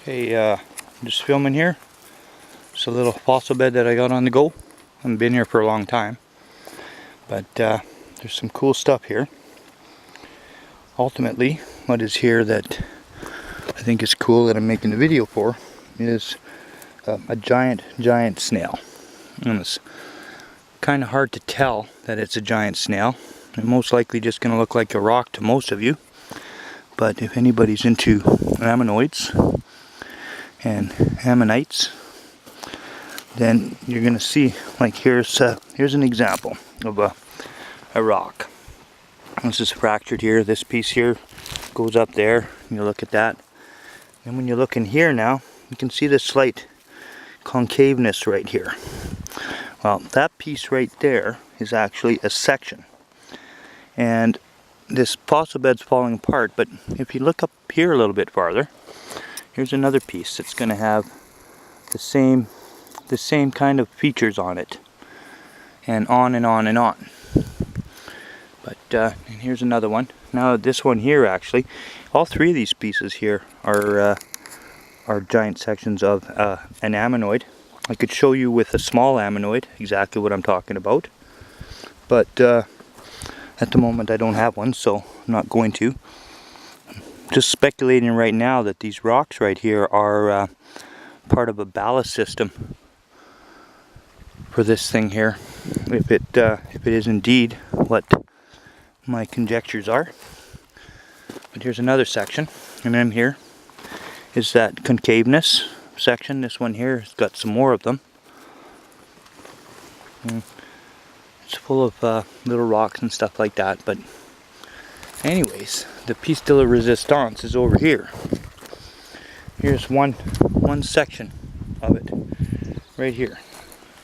Hey, I'm just filming here. It's a little fossil bed that I got on the go. I haven't been here for a long time, but there's some cool stuff here. Ultimately, what is here that I think is cool that I'm making the video for is a giant snail. And it's kind of hard to tell that it's a giant snail. It's most likely just going to look like a rock to most of you. But if anybody's into ammonoids and ammonites, then you're going to see, like here's an example of a rock. This is fractured here. This piece here goes up there. You look at that. And when you look in here now, you can see the slight concaveness right here. Well, that piece right there is actually a section. And this fossil bed's falling apart, but if you look up here a little bit farther, here's another piece that's going to have the same kind of features on it, and on and on and on. But and here's another one. Now this one here, actually, all three of these pieces here are giant sections of an ammonoid. I could show you with a small ammonoid exactly what I'm talking about, but at the moment I don't have one, so I'm not going to. Just speculating right now that these rocks right here are part of a ballast system for this thing here, if it is indeed what my conjectures are. But here's another section, and then here is that concaveness section. This one here has got some more of them. And it's full of little rocks and stuff like that. But anyways, the piece de la resistance is over here. Here's one section of it right here.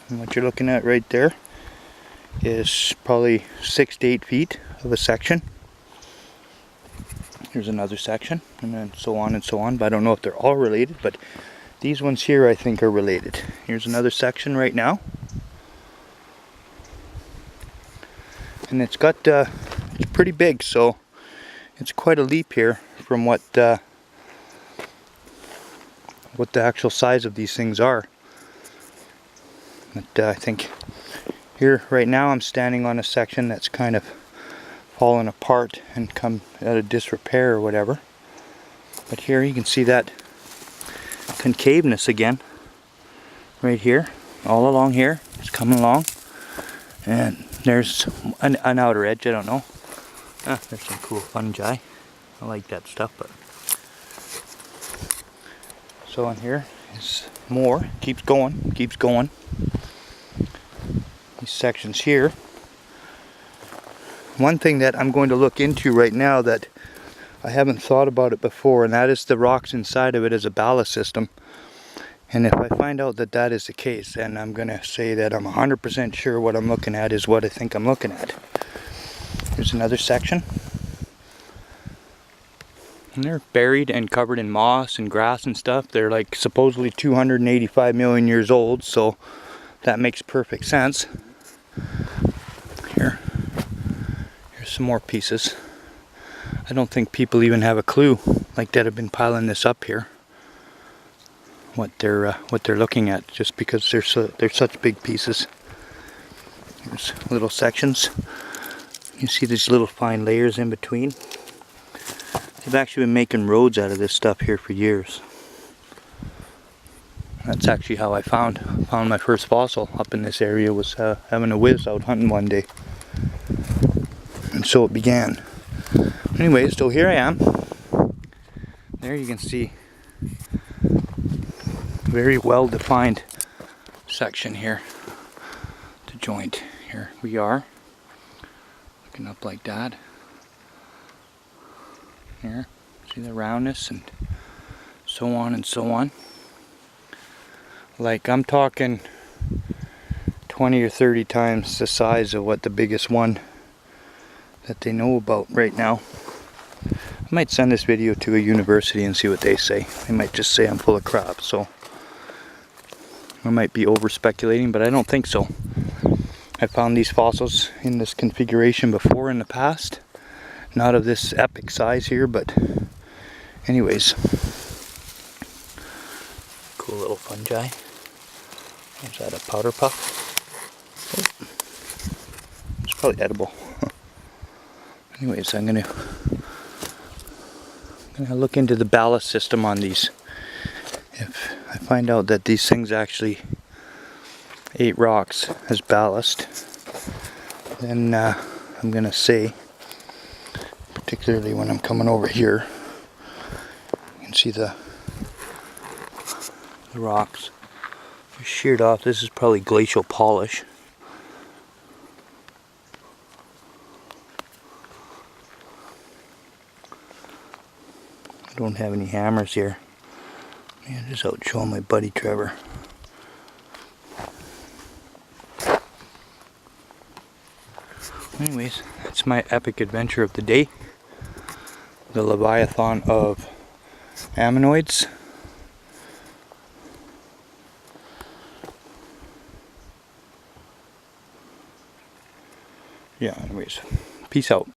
And what you're looking at right there is probably 6 to 8 feet of a section. Here's another section, and then so on and so on. But I don't know if they're all related, but these ones here I think are related. Here's another section right now. And it's got, it's pretty big, so it's quite a leap here from what the actual size of these things are. But I think here right now I'm standing on a section that's kind of fallen apart and come out of disrepair or whatever. But here you can see that concaveness again, right here, all along here. It's coming along, and there's an outer edge. I don't know. There's some cool fungi. I like that stuff. But so on here is more. Keeps going. These sections here. One thing that I'm going to look into right now that I haven't thought about it before, and that is the rocks inside of it as a ballast system. And if I find out that that is the case, then I'm going to say that I'm 100% sure what I'm looking at is what I think I'm looking at. Here's another section. And they're buried and covered in moss and grass and stuff. They're like supposedly 285 million years old, so that makes perfect sense. Here's some more pieces. I don't think people even have a clue, like that have been piling this up here, what they're looking at, just because they're such big pieces. Here's little sections. You see these little fine layers in between. They've actually been making roads out of this stuff here for years. That's actually how I found my first fossil up in this area, was having a whiz out hunting one day. And so it began. Anyways, so here I am. There you can see very well defined section here. The joint. Here we are. Looking up like that. Here. See the roundness and so on and so on. Like, I'm talking 20 or 30 times the size of what the biggest one that they know about right now. I might send this video to a university and see what they say. They might just say I'm full of crap, so I might be over speculating, but I don't think so. I found these fossils in this configuration before in the past. Not of this epic size here, but anyways. fungi. Is that a powder puff? Oh. It's probably edible. Anyways, I'm gonna look into the ballast system on these. If I find out that these things actually ate rocks as ballast, then I'm gonna say, particularly when I'm coming over here, you can see the rocks are sheared off. This is probably glacial polish. I don't have any hammers here. I'm just out showing my buddy Trevor. Anyways, that's my epic adventure of the day. The Leviathan of ammonoids. Yeah, anyways, peace out.